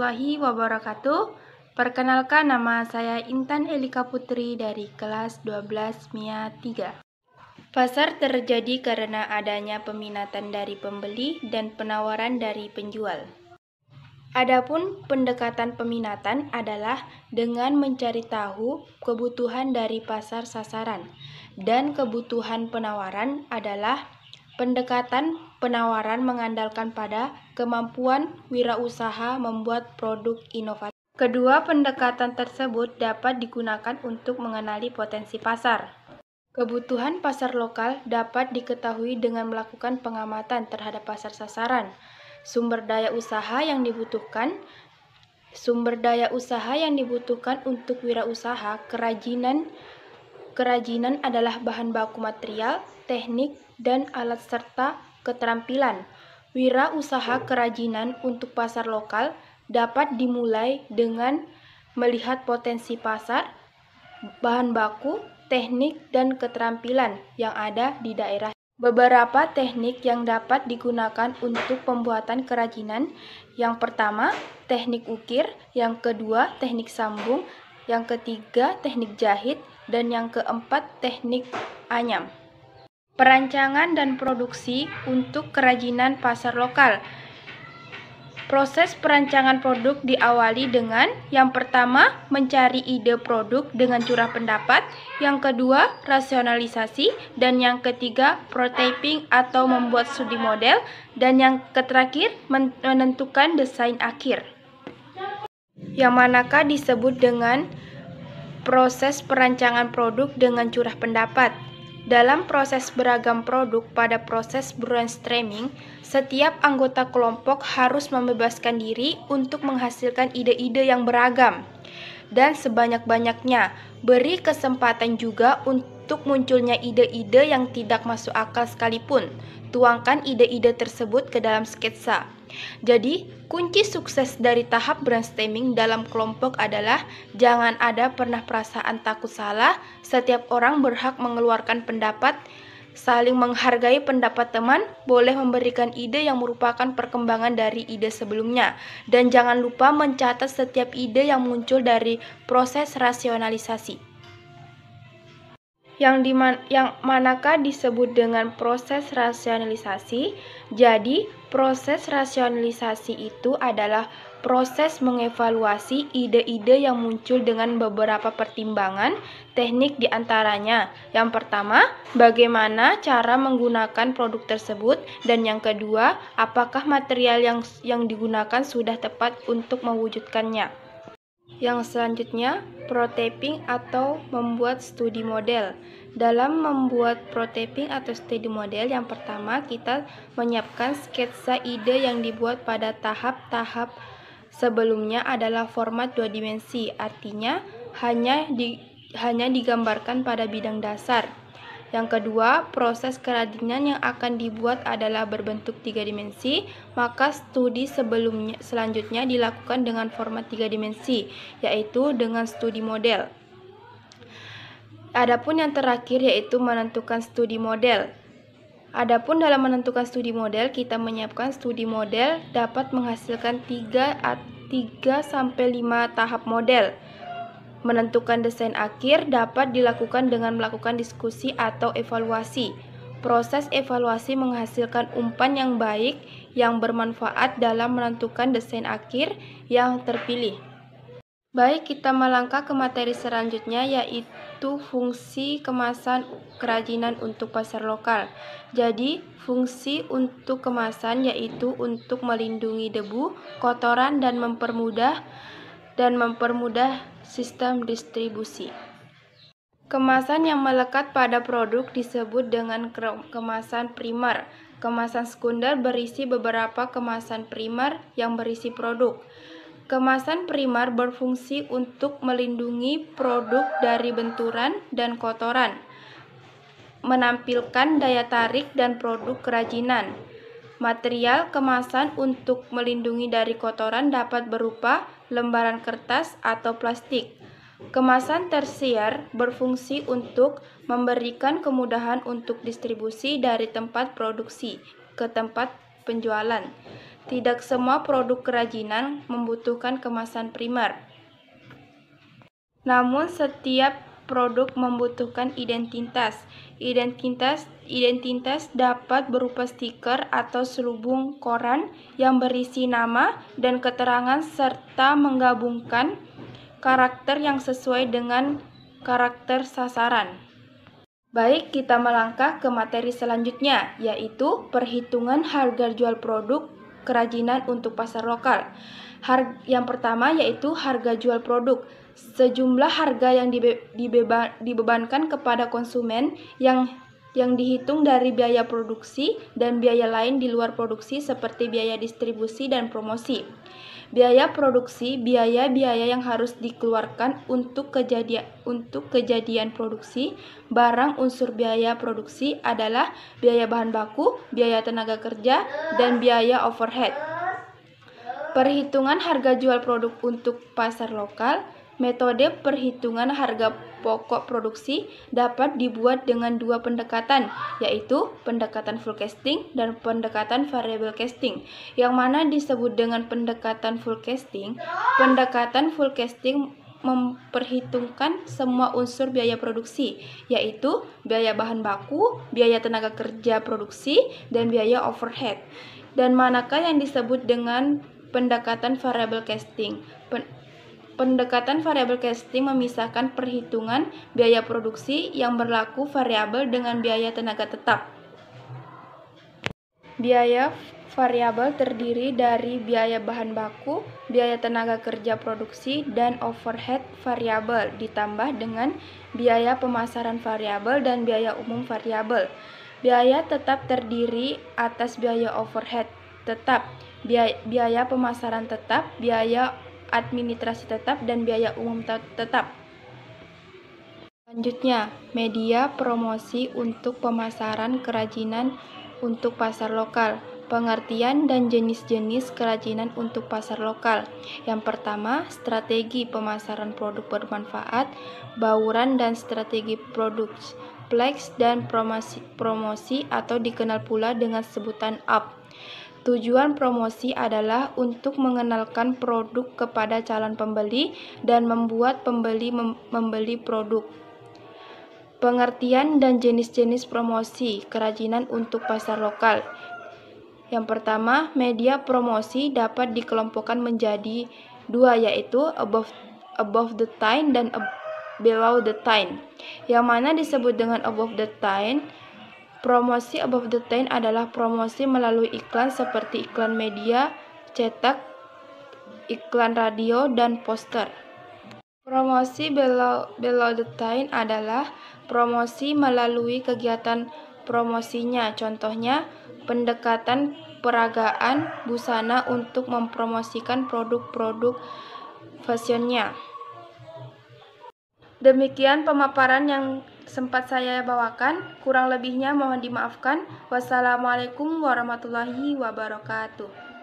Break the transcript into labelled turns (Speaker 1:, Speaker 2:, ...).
Speaker 1: warahmatullahi wabarakatuh. Perkenalkan, nama saya Intan Elika Putri dari kelas 12 MIA 3. Pasar terjadi karena adanya peminatan dari pembeli dan penawaran dari penjual. Adapun pendekatan peminatan adalah dengan mencari tahu kebutuhan dari pasar sasaran, dan kebutuhan penawaran adalah pendekatan penawaran mengandalkan pada kemampuan wirausaha membuat produk inovatif. Kedua pendekatan tersebut dapat digunakan untuk mengenali potensi pasar. Kebutuhan pasar lokal dapat diketahui dengan melakukan pengamatan terhadap pasar sasaran. Sumber daya usaha yang dibutuhkan untuk wirausaha kerajinan adalah bahan baku material, teknik, dan alat serta keterampilan. Wirausaha kerajinan untuk pasar lokal dapat dimulai dengan melihat potensi pasar, bahan baku, teknik, dan keterampilan yang ada di daerah. Beberapa teknik yang dapat digunakan untuk pembuatan kerajinan. Yang pertama, teknik ukir. Yang kedua, teknik sambung. Yang ketiga, teknik jahit. Dan yang keempat, teknik anyam. Perancangan dan produksi untuk kerajinan pasar lokal. Proses perancangan produk diawali dengan yang pertama, mencari ide produk dengan curah pendapat, yang kedua, rasionalisasi, dan yang ketiga, prototyping atau membuat studi model, dan yang terakhir, menentukan desain akhir. Yang manakah disebut dengan proses perancangan produk dengan curah pendapat? Dalam proses beragam produk pada proses brainstorming, setiap anggota kelompok harus membebaskan diri untuk menghasilkan ide-ide yang beragam dan sebanyak-banyaknya. Beri kesempatan juga untuk munculnya ide-ide yang tidak masuk akal sekalipun. Tuangkan ide-ide tersebut ke dalam sketsa. Jadi, kunci sukses dari tahap brainstorming dalam kelompok adalah jangan ada pernah perasaan takut salah. Setiap orang berhak mengeluarkan pendapat, saling menghargai pendapat teman, boleh memberikan ide yang merupakan perkembangan dari ide sebelumnya, dan jangan lupa mencatat setiap ide yang muncul dari proses rasionalisasi. Yang manakah disebut dengan proses rasionalisasi? Jadi, proses rasionalisasi itu adalah proses mengevaluasi ide-ide yang muncul dengan beberapa pertimbangan teknik diantaranya. Yang pertama, bagaimana cara menggunakan produk tersebut, dan yang kedua, apakah material yang digunakan sudah tepat untuk mewujudkannya. Yang selanjutnya, prototyping atau membuat studi model. Dalam membuat prototyping atau studi model, yang pertama kita menyiapkan sketsa ide yang dibuat pada tahap-tahap sebelumnya adalah format 2 dimensi, artinya hanya digambarkan pada bidang dasar. Yang kedua, proses kerajinan yang akan dibuat adalah berbentuk 3 dimensi, maka studi selanjutnya dilakukan dengan format 3 dimensi, yaitu dengan studi model. Adapun yang terakhir yaitu menentukan studi model. Adapun dalam menentukan studi model, kita menyiapkan studi model dapat menghasilkan 3-5 tahap model. Menentukan desain akhir dapat dilakukan dengan melakukan diskusi atau evaluasi. Proses evaluasi menghasilkan umpan yang baik yang bermanfaat dalam menentukan desain akhir yang terpilih. Baik, kita melangkah ke materi selanjutnya, yaitu fungsi kemasan kerajinan untuk pasar lokal. Jadi, fungsi untuk kemasan yaitu untuk melindungi debu, kotoran, dan mempermudah sistem distribusi. Kemasan yang melekat pada produk disebut dengan kemasan primer. Kemasan sekunder berisi beberapa kemasan primer yang berisi produk. Kemasan primer berfungsi untuk melindungi produk dari benturan dan kotoran, menampilkan daya tarik dan produk kerajinan. Material kemasan untuk melindungi dari kotoran dapat berupa lembaran kertas atau plastik. Kemasan tersier berfungsi untuk memberikan kemudahan untuk distribusi dari tempat produksi ke tempat penjualan. Tidak semua produk kerajinan membutuhkan kemasan primer. Namun setiap produk membutuhkan identitas. Identitas dapat berupa stiker atau selubung koran yang berisi nama dan keterangan serta menggabungkan karakter yang sesuai dengan karakter sasaran. Baik, kita melangkah ke materi selanjutnya, yaitu perhitungan harga jual produk kerajinan untuk pasar lokal. Yang pertama yaitu harga jual produk. Sejumlah harga yang dibebankan kepada konsumen yang dihitung dari biaya produksi dan biaya lain di luar produksi seperti biaya distribusi dan promosi. Biaya produksi, biaya-biaya yang harus dikeluarkan untuk kejadian produksi barang. Unsur biaya produksi adalah biaya bahan baku, biaya tenaga kerja, dan biaya overhead. Perhitungan harga jual produk untuk pasar lokal. Metode perhitungan harga pokok produksi dapat dibuat dengan dua pendekatan, yaitu pendekatan full costing dan pendekatan variable costing. Yang mana disebut dengan pendekatan full costing? Pendekatan full costing memperhitungkan semua unsur biaya produksi, yaitu biaya bahan baku, biaya tenaga kerja produksi, dan biaya overhead. Dan manakah yang disebut dengan pendekatan variable costing? Pendekatan variable costing memisahkan perhitungan biaya produksi yang berlaku variabel dengan biaya tenaga tetap. Biaya variabel terdiri dari biaya bahan baku, biaya tenaga kerja produksi, dan overhead variabel ditambah dengan biaya pemasaran variabel dan biaya umum variabel. Biaya tetap terdiri atas biaya overhead tetap, biaya pemasaran tetap, biaya administrasi tetap, dan biaya umum tetap. Selanjutnya, media promosi untuk pemasaran kerajinan untuk pasar lokal. Pengertian dan jenis-jenis kerajinan untuk pasar lokal. Yang pertama, strategi pemasaran produk bermanfaat, bauran dan strategi produk flex dan promosi atau dikenal pula dengan sebutan up. Tujuan promosi adalah untuk mengenalkan produk kepada calon pembeli dan membuat pembeli membeli produk. Pengertian dan jenis-jenis promosi kerajinan untuk pasar lokal. Yang pertama, media promosi dapat dikelompokkan menjadi dua, yaitu above the line dan below the line. Yang mana disebut dengan above the line? Promosi above the line adalah promosi melalui iklan seperti iklan media, cetak, iklan radio, dan poster. Promosi below the line adalah promosi melalui kegiatan promosinya. Contohnya, pendekatan peragaan busana untuk mempromosikan produk-produk fashionnya. Demikian pemaparan yang sempat saya bawakan, kurang lebihnya mohon dimaafkan. Wassalamualaikum warahmatullahi wabarakatuh.